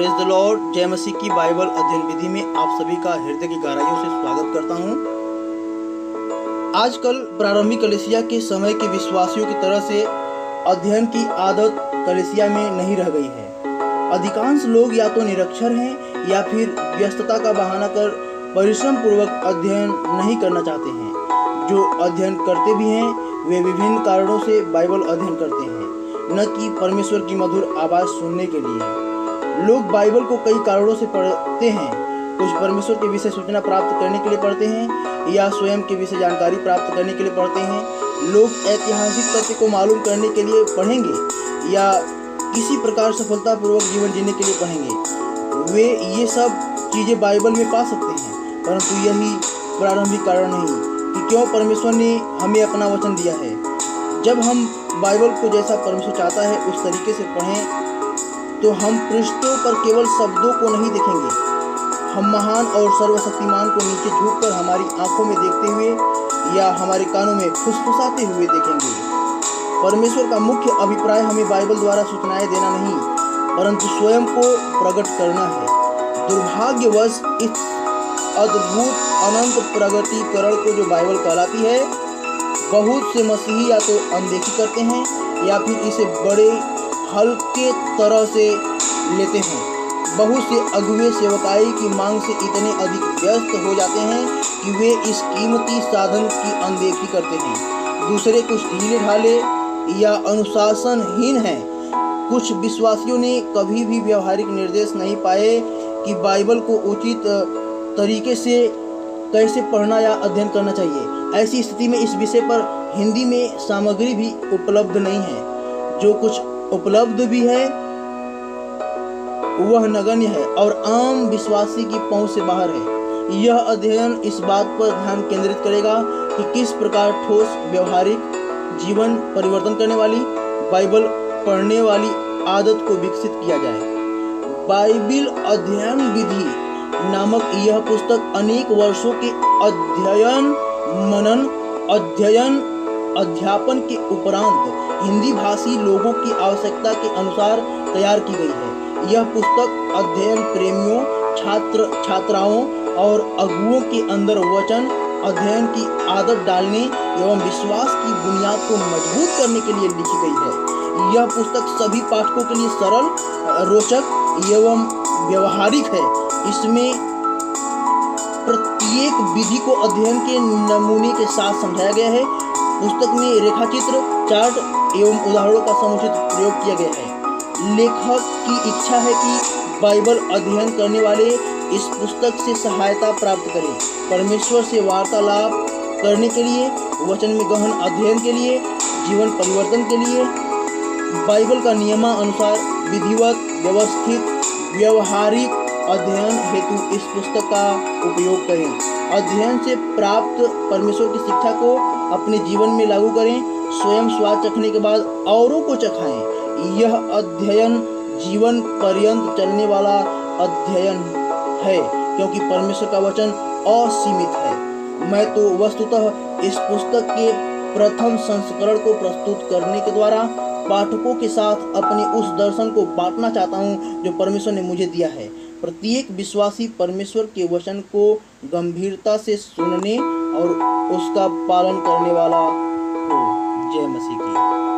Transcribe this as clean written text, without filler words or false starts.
Praise the Lord. जय मसीह की Bible अध्ययन विधि में आप सभी का हृदय की गहराइयों से स्वागत करता हूं। आजकल प्रारंभिक कलीसिया के समय के विश्वासियों की तरह से अध्ययन की आदत कलीसिया में नहीं रह गई है। अधिकांश लोग या तो निरक्षर हैं या फिर व्यस्तता का बहाना कर परिश्रम पूर्वक अध्ययन नहीं करना चाहते हैं। जो अध्ययन करते भी हैं वे विभिन्न कारणों से बाइबल अध्ययन करते हैं, न कि परमेश्वर की मधुर आवाज़ सुनने के लिए। लोग बाइबल को कई कारणों से पढ़ते हैं। कुछ परमेश्वर के विषय सूचना प्राप्त करने के लिए पढ़ते हैं या स्वयं के विषय जानकारी प्राप्त करने के लिए पढ़ते हैं। लोग ऐतिहासिक तथ्य को मालूम करने के लिए पढ़ेंगे या किसी प्रकार सफलतापूर्वक जीवन जीने के लिए पढ़ेंगे। वे ये सब चीज़ें बाइबल में पा सकते हैं, परंतु यही प्रारंभिक कारण नहीं कि क्यों परमेश्वर ने हमें अपना वचन दिया है। जब हम बाइबल को जैसा परमेश्वर चाहता है उस तरीके से पढ़ें तो हम पृष्ठों पर केवल शब्दों को नहीं देखेंगे, हम महान और सर्वशक्तिमान को नीचे झुककर हमारी आंखों में देखते हुए या हमारे कानों में फुसफुसाते हुए देखेंगे। परमेश्वर का मुख्य अभिप्राय हमें बाइबल द्वारा सूचनाएं देना नहीं, परंतु स्वयं को प्रकट करना है। दुर्भाग्यवश इस अद्भुत अनंत प्रगटीकरण को जो बाइबल कहलाती है, बहुत से मसीही या तो अनदेखी करते हैं या फिर इसे बड़े हल्के तरह से लेते हैं। बहुत से अगुवे सेवकाई की मांग से इतने अधिक व्यस्त हो जाते हैं कि वे इस कीमती साधन की अनदेखी करते हैं। दूसरे कुछ ढीले ढाले या अनुशासनहीन हैं। कुछ विश्वासियों ने कभी भी व्यवहारिक निर्देश नहीं पाए कि बाइबल को उचित तरीके से कैसे पढ़ना या अध्ययन करना चाहिए। ऐसी स्थिति में इस विषय पर हिंदी में सामग्री भी उपलब्ध नहीं है। जो कुछ उपलब्ध भी है वह नगण्य है और आम विश्वासी की पहुंच से बाहर है। यह अध्ययन इस बात पर ध्यान केंद्रित करेगा कि किस प्रकार ठोस व्यवहारिक जीवन परिवर्तन करने वाली बाइबल पढ़ने वाली आदत को विकसित किया जाए। बाइबल अध्ययन विधि नामक यह पुस्तक अनेक वर्षों के अध्ययन मनन अध्यापन के उपरांत हिंदी भाषी लोगों की आवश्यकता के अनुसार तैयार की गई है। यह पुस्तक अध्ययन प्रेमियों, छात्राओं और अगुओं के अंदर वचन अध्ययन की आदत डालने एवं विश्वास की बुनियाद को मजबूत करने के लिए लिखी गई है। यह पुस्तक सभी पाठकों के लिए सरल, रोचक एवं व्यवहारिक है। इसमें प्रत्येक विधि को अध्ययन के नमूने के साथ समझाया गया है। पुस्तक में रेखाचित्र, चार्ट एवं उदाहरणों का समुचित प्रयोग किया गया है। लेखक की इच्छा है कि बाइबल अध्ययन करने वाले इस पुस्तक से सहायता प्राप्त करें, परमेश्वर से वार्तालाप करने के लिए, वचन में गहन अध्ययन के लिए, जीवन परिवर्तन के लिए। बाइबल का नियमानुसार विधिवत, व्यवस्थित, व्यवहारिक अध्ययन हेतु इस पुस्तक का उपयोग करें। अध्ययन से प्राप्त परमेश्वर की शिक्षा को अपने जीवन में लागू करें। स्वयं स्वाद चखने के बाद औरों को चखाएं। यह अध्ययन जीवन पर्यंत चलने वाला अध्ययन है, क्योंकि परमेश्वर का वचन असीमित है। मैं तो वस्तुतः इस पुस्तक के प्रथम संस्करण को प्रस्तुत करने के द्वारा पाठकों के साथ अपने उस दर्शन को बांटना चाहता हूँ जो परमेश्वर ने मुझे दिया है। प्रत्येक विश्वासी परमेश्वर के वचन को गंभीरता से सुनने और उसका पालन करने वाला हो। जय मसीह की।